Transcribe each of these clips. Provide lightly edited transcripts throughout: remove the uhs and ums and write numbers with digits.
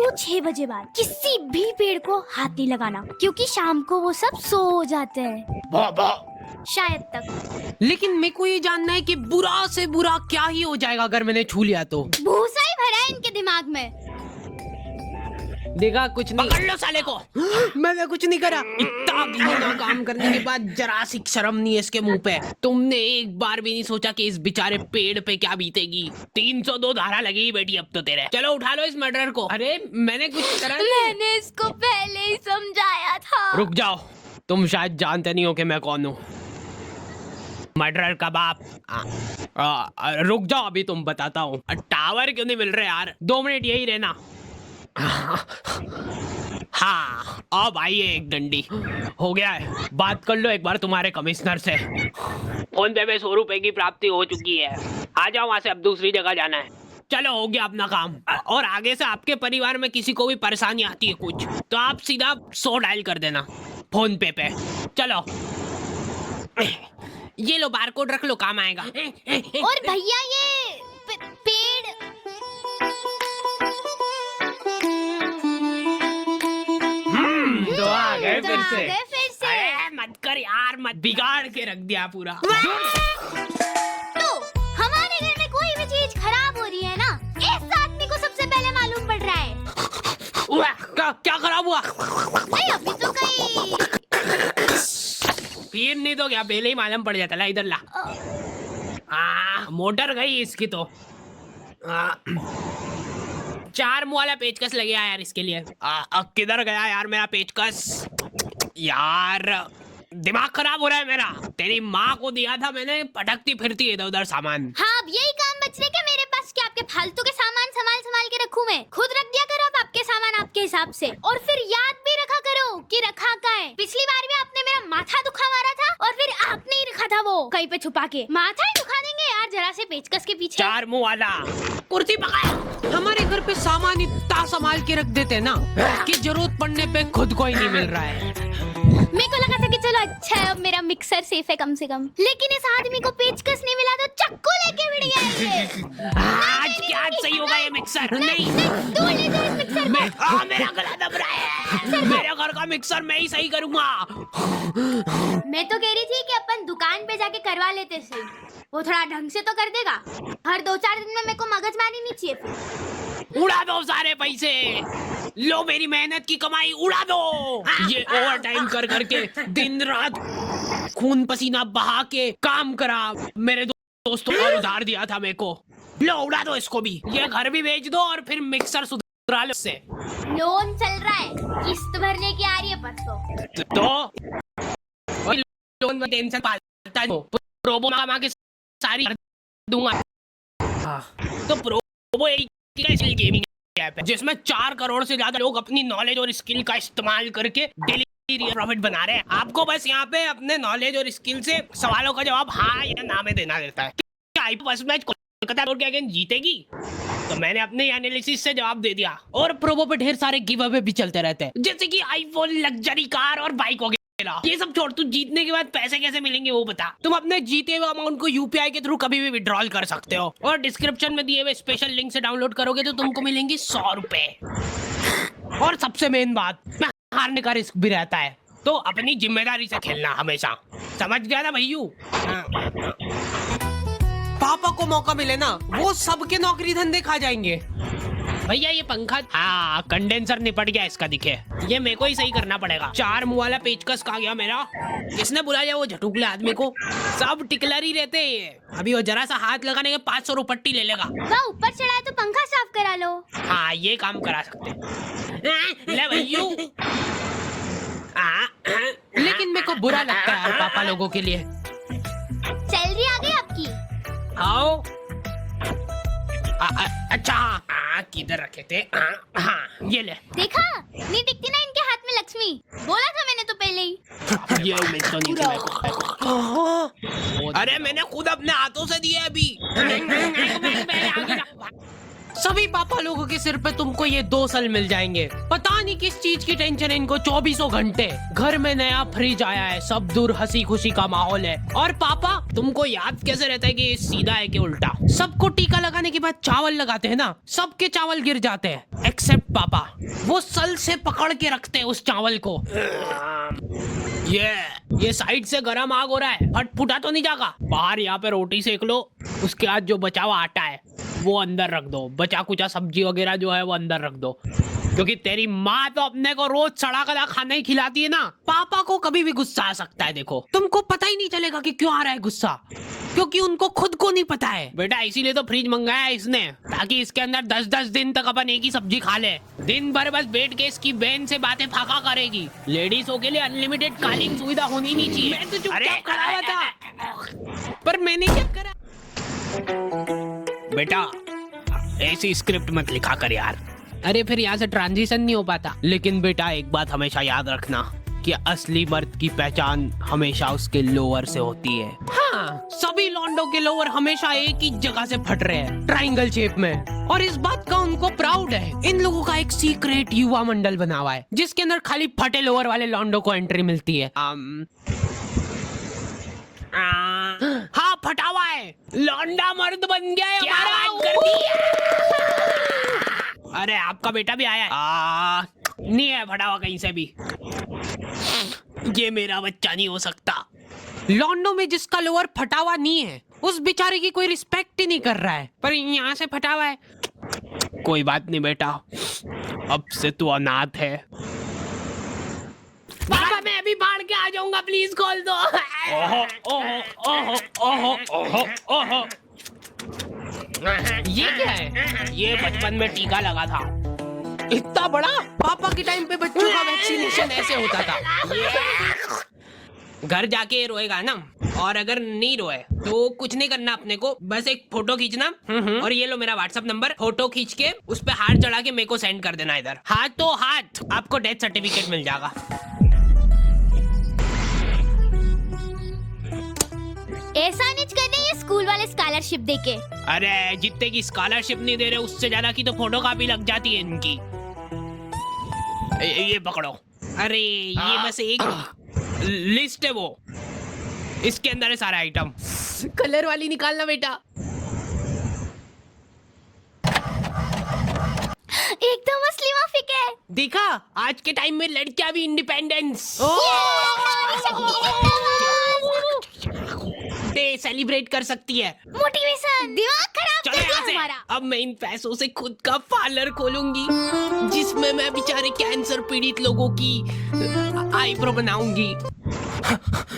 को 6 बजे बाद किसी भी पेड़ को हाथ नहीं लगाना, क्योंकि शाम को वो सब सो जाते हैं शायद तक। लेकिन मेरे को ये जानना है कि बुरा से बुरा क्या ही हो जाएगा अगर मैंने छू लिया तो। भूसा ही भरा है इनके दिमाग में। देखा कुछ नहीं। पकड़ लो साले को। मैंने कुछ नहीं करा। इतना घिनौना काम करने के बाद जरा सी शर्म नहीं है इसके मुंह पे। तुमने एक बार भी नहीं सोचा कि इस बेचारे पेड़ पे क्या बीतेगी। 302 धारा लगेगी बेटी अब तो तेरे। चलो उठा लो इस मर्डर को। अरे मैंने कुछ करा नहीं। मैंने इसको पहले ही समझाया था। रुक जाओ, तुम शायद जानते नहीं हो कि मैं कौन हूँ। मर्डरर का बाप। रुक जाओ, अभी तुम बताता हूँ। टावर क्यों नहीं मिल रहे यार? 2 मिनट यही रहना। हाँ अब आइए, एक डंडी हो गया है। बात कर लो एक बार तुम्हारे कमिश्नर से। फोन पे में 100 रुपए की प्राप्ति हो चुकी है। आ जाओ वहां से, अब दूसरी जगह जाना है। चलो हो गया अपना काम। और आगे से आपके परिवार में किसी को भी परेशानी आती है कुछ, तो आप सीधा 100 डायल कर देना फोन पे पे। चलो ये लो बारकोड रख लो, काम आएगा। और भैया ये पेड़ तो आ गए फिर से। फिर से। अरे मत कर यार, मत बिगाड़ के रख दिया पूरा। तो हमारे घर में कोई भी चीज खराब हो रही है ना, इस आदमी को सबसे पहले मालूम पड़ रहा है। क्या खराब हुआ? नहीं अभी तो कहीं फिर नहीं तो क्या पहले ही मालूम पड़ जाता। ला इधर ला। मोटर गई इसकी तो। 4 मुँह वाला पेचकस लगे यार इसके लिए। किधर गया यार मेरा पेचकस? यार दिमाग खराब हो रहा है मेरा। तेरी माँ को दिया था मैंने, पटकती फिरती इधर उधर सामान। हाँ अब यही काम बच रहे क्या मेरे पास? क्या आपके फालतू के सामान संभाल के रखूं मैं? खुद रख दिया करो आप आपके सामान आपके हिसाब से, और फिर याद भी रखा करो कि रखा कहाँ है। पिछली बार भी आपने मेरा माथा दुखा मारा था और फिर आपने ही रखा था वो कहीं पे छुपा के। माथा ही दुखा देंगे यार जरा से पेचकस के पीछे। 4 मुँह वाला कुर्सी पकड़। हमारे घर पे सामान इतना संभाल के रख देते हैं ना कि जरूरत पड़ने पे खुद को ही नहीं मिल रहा है। मेरे को लगा था कि चलो अच्छा है अब मेरा मिक्सर सेफ है कम से कम, लेकिन इस आदमी को पेचकस नहीं मिला तो चक्कू लेके भिड़ गया ये। आज क्या आज सही होगा ये मिक्सर? नहीं तू ले जा इस मिक्सर को। मेरा गला दब रहा है। मेरे घर का मिक्सर मैं ही सही करूंगा। मैं तो कह रही थी कि अपन दुकान पे जाके करवा लेते सही, वो थोड़ा ढंग से तो कर देगा। हर 2-4 दिन में मेरे को मगजमारी नहीं चाहिए फिर। उड़ा दो सारे पैसे, लो मेरी मेहनत की कमाई उड़ा दो। ये ओवर टाइम कर करके दिन रात खून पसीना बहा के काम करा, मेरे दोस्तों को उधार दिया था मेरे को। लो उड़ा दो इसको भी। ये घर भी बेच दो और फिर मिक्सर सुधरा लो इससे। लोन चल रहा है, किस्त भरने की आ रही है परसों। तो लोन में टेंशन पालता हो। प्रोबो कमा के सारी कर दूंगा। तो प्रोबो एक गेमिंग ऐप है जिसमें 4 करोड़ से ज्यादा लोग अपनी नॉलेज और स्किल का इस्तेमाल करके डेली प्रॉफिट बना रहे हैं। आपको बस यहाँ पे अपने नॉलेज और स्किल से सवालों का जवाब हाँ या ना में देना रहता है। क्या फर्स्ट मैच कोलकाता के अगेंस्ट जीतेगी? तो मैंने अपने एनालिसिस से जवाब दे दिया। और प्रोबो पे ढेर सारे गिव अवे भी चलते रहते हैं, जैसे कि आईफोन, लग्जरी कार और बाइक वगैरह। ये सब छोड़, तू जीतने के बाद पैसे कैसे मिलेंगे वो बता। तुम अपने जीते हुए अमाउंट को यूपीआई के थ्रू कभी भी विड्रॉल कर सकते हो, और डिस्क्रिप्शन में दिए हुए स्पेशल लिंक से डाउनलोड करोगे तो तुमको मिलेंगे 100 रुपए। और सबसे मेन बात, हारने का रिस्क भी रहता है, तो अपनी जिम्मेदारी से खेलना हमेशा। समझ गया ना भैयू? पापा को मौका मिले ना, वो सबके नौकरी धंधे खा जाएंगे। भैया ये पंखा, हाँ कंडेंसर निपट गया इसका, दिखे। ये मेरे को ही सही करना पड़ेगा। 4 मुँह वाला पेचकस कहाँ गया मेरा? किसने बुलाया वो झटुकले आदमी को? सब टिकलर ही रहते हैं। अभी वो जरा सा हाथ लगाने के 500 रुपट्टी ले लेगा। वह ऊपर चढ़ा है तो पंखा साफ करा लो। हाँ ये काम करा सकते। ले भैयू। लेकिन मेरे को बुरा लगता है यार पापा लोगों के लिए। सैलरी आ गई आपकी? आओ। अच्छा हाँ, किधर रखे थे? हाँ ये ले। देखा नहीं दिखती ना इनके हाथ में लक्ष्मी, बोला था मैंने तो पहले ही। ये उम्मीद तो नहीं थी मेरे को। अरे मैंने खुद अपने हाथों से दिए अभी। सभी पापा लोगों के सिर पे तुमको ये 2 साल मिल जाएंगे। पता नहीं किस चीज की टेंशन है इनको 24 घंटे। घर में नया फ्रिज आया है, सब दूर हंसी खुशी का माहौल है। और पापा तुमको याद कैसे रहता है कि ये सीधा है कि उल्टा? सबको टीका लगाने के बाद चावल लगाते हैं ना, सबके चावल गिर जाते हैं एक्सेप्ट पापा। वो सल से पकड़ के रखते हैं उस चावल को। ये साइड से गरम आग हो रहा है, फट फुटा तो नहीं जाएगा? बाहर यहाँ पे रोटी सेक लो, उसके बाद जो बचा हुआ आटा है वो अंदर रख दो, बचा कुचा सब्जी वगैरह जो है वो अंदर रख दो, क्योंकि तेरी माँ तो अपने को रोज सड़ा गला खाना ही खिलाती है ना। पापा को कभी भी गुस्सा आ सकता है, देखो तुमको पता ही नहीं चलेगा कि क्यों आ रहा है गुस्सा, क्योंकि उनको खुद को नहीं पता है। बेटा इसीलिए तो फ्रिज मंगाया है इसने, ताकि इसके अंदर 10-10 दिन तक अपन एक ही सब्जी खा ले। दिन भर बस बैठ के इसकी बहन से बातें फाका करेगी। लेडीजों के लिए अनलिमिटेड कालीन सुविधा होनी नहीं चाहिए। मैं तो चुपचाप खड़ा हुआ था, पर मैंने क्या करा? बेटा ऐसी स्क्रिप्ट मत लिखा कर यार। अरे फिर यहाँ से ट्रांजिशन नहीं हो पाता। लेकिन बेटा एक बात हमेशा याद रखना कि असली मर्द की पहचान हमेशा उसके लोअर से होती है। हाँ, सभी लॉन्डो के लोअर हमेशा एक ही जगह से फट रहे हैं, ट्रायंगल शेप में, और इस बात का उनको प्राउड है। इन लोगों का एक सीक्रेट युवा मंडल बना हुआ है, जिसके अंदर खाली फटे लोअर वाले लॉन्डो को एंट्री मिलती है। हाँ फटा हुआ है, लौंडा मर्द बन गया है। क्या बात कर दी है? अरे आपका बेटा भी आया है? नहीं है फटा हुआ कहीं से भी। ये मेरा बच्चा नहीं हो सकता। लॉन्डो में जिसका लोअर फटा हुआ नहीं है, उस बेचारे की कोई रिस्पेक्ट ही नहीं कर रहा है, पर यहाँ से फटा हुआ है। कोई बात नहीं बेटा, अब से तू अनाथ है। पापा मैं अभी बाढ़ के आ जाऊंगा, प्लीज खोल दो। ओहो ओहो ओहो ओहो ओहो। ये क्या है? ये बचपन में टीका लगा था, इतना बड़ा। पापा के टाइम पे बच्चों का वैक्सीनेशन ऐसे होता था। घर जाके रोएगा ना, और अगर नहीं रोए तो कुछ नहीं करना अपने को, बस एक फोटो खींचना और ये लो मेरा व्हाट्सएप नंबर, फोटो खींच के उस पे हाथ चढ़ा के मेरे को सेंड कर देना। इधर हाथों हाथ आपको डेथ सर्टिफिकेट मिल जाएगा। ऐसा नहीं करने ये स्कूल वाले स्कॉलरशिप देके। अरे जितने की स्कॉलरशिप नहीं दे रहे उससे ज्यादा की तो फोटो कॉपी लग जाती है इनकी। ये पकड़ो। अरे ये बस एक लिस्ट है, वो इसके अंदर है सारा आइटम। कलर वाली निकालना बेटा। एकदम असली माफिक है। देखा, आज के टाइम में लड़कियां भी इंडिपेंडेंस। सेलिब्रेट कर सकती है। मोटिवेशन। दिमाग खराब कर दिया हमारा। अब मैं इन पैसों से खुद का पार्लर खोलूंगी, जिसमें मैं बेचारे कैंसर पीड़ित लोगों की आईब्रो बनाऊंगी।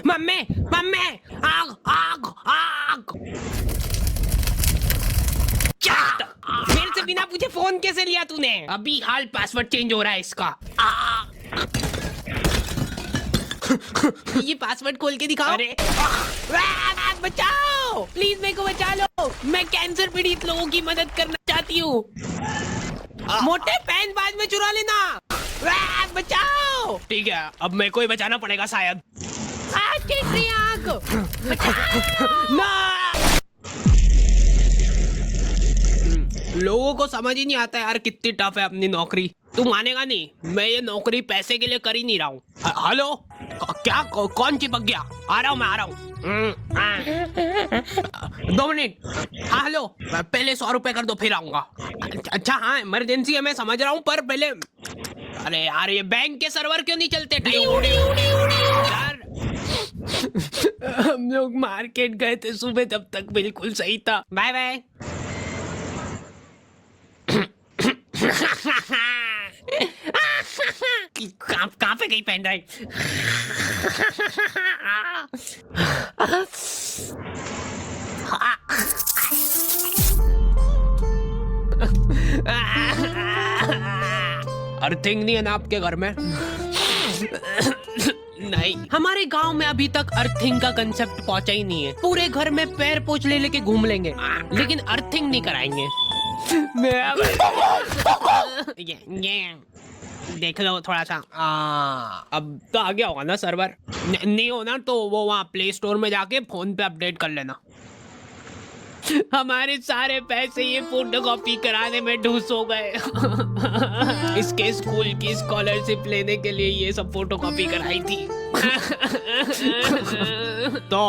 मम्मी मम्मी, आग आग आग। मेरे से बिना पूछे फोन कैसे लिया तूने? अभी हाल पासवर्ड चेंज हो रहा है इसका। ये पासवर्ड खोल के दिखाओ। अरे बचाओ, प्लीज मेरे को बचा लो, मैं कैंसर पीड़ित लोगों की मदद करना चाहती हूँ। मोटे पैन बाद में चुरा लेना। बचाओ। ठीक है, अब मेरे को ही बचाना पड़ेगा शायद। आग ना। लोगों को समझ ही नहीं आता यार कितनी टफ है अपनी नौकरी। तू मानेगा नहीं, मैं ये नौकरी पैसे के लिए कर ही नहीं रहा हूँ। हेलो, क्या कौन चिपक गया? आ रहा हूँ, मैं आ रहा हूँ। 2 मिनट। हाँ हेलो, पहले 100 रुपए कर दो फिर आऊंगा। अच्छा हाँ इमरजेंसी है मैं समझ रहा हूँ, पर पहले। अरे यार ये बैंक के सर्वर क्यों नहीं चलते? यार हम लोग मार्केट गए थे सुबह, तब तक बिल्कुल सही था। Bye bye. कहाँ पे गई पेन ड्राइव? अर्थिंग नहीं है ना आपके घर में? नहीं, हमारे गांव में अभी तक अर्थिंग का कंसेप्ट पहुंचा ही नहीं है। पूरे घर में पैर पोछ ले लेके घूम लेंगे, लेकिन अर्थिंग नहीं कराएंगे। ये देख लो थोड़ा सा। अब तो आ गया होगा ना सर्वर? नहीं हो ना तो वो वहाँ प्ले स्टोर में जाके फोन पे अपडेट कर लेना। हमारे सारे पैसे ये फोटोकॉपी कराने में ढूस हो गए। इसके स्कूल की स्कॉलरशिप लेने के लिए ये सब फोटोकॉपी कराई थी। तो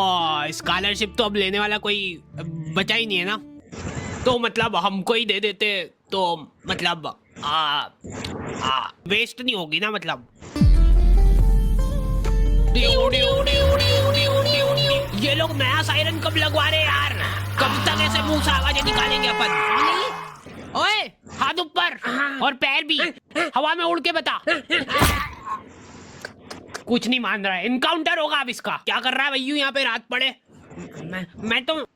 स्कॉलरशिप तो अब लेने वाला कोई बचा ही नहीं है ना, तो मतलब हमको ही दे देते तो मतलब वेस्ट नहीं होगी ना मतलब। ये लोग नया सायरन कब लगवा रहे यार? कब तक ऐसे मुंह से आवाजें निकालेंगे अपन? ओए हाथ ऊपर और पैर भी हवा में उड़ के बता। कुछ नहीं मान रहा है, इनकाउंटर होगा अब इसका। क्या कर रहा है भैया यहाँ पे रात पड़े?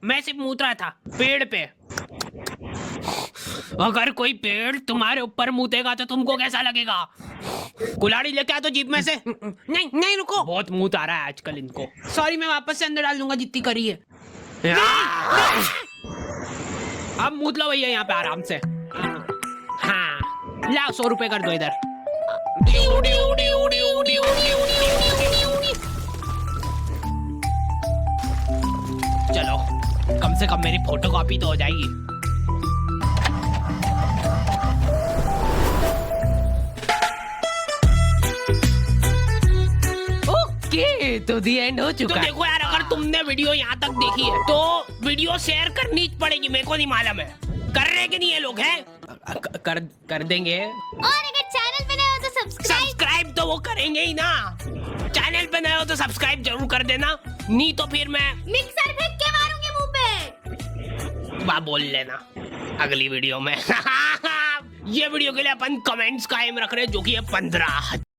मैं सिर्फ मूत रहा था पेड़ पे। अगर कोई पेड़ तुम्हारे ऊपर मूतेगा तो तुमको कैसा लगेगा? कुल्हाड़ी लेके आ तो जीप में से। नहीं नहीं रुको, बहुत मूत आ रहा है आजकल इनको। सॉरी, मैं वापस से अंदर डाल दूंगा जितनी करी है। अब मूत लो भैया यहाँ पे आराम से। हाँ ला 100 रुपए कर दो इधर। चलो कम से कम मेरी फोटोकॉपी तो हो जाएगी। ओके, तो दी एंड हो चुका। तो देखो यार, अगर तुमने वीडियो यहाँ तक देखी है तो वीडियो शेयर करनी पड़ेगी। मेरे को नहीं मालूम है कर रहे कि नहीं ये लोग हैं। कर देंगे। और अगर चैनल पे नए हो तो सब्सक्राइब तो वो करेंगे ही ना। चैनल पे नए हो तो सब्सक्राइब जरूर कर देना, नहीं तो फिर मैं मिक्सर फेंक के मारूंगी मुंह पे। वाह बोल लेना अगली वीडियो में। ये वीडियो के लिए अपन कमेंट्स कायम रख रहे हैं जो कि है 15।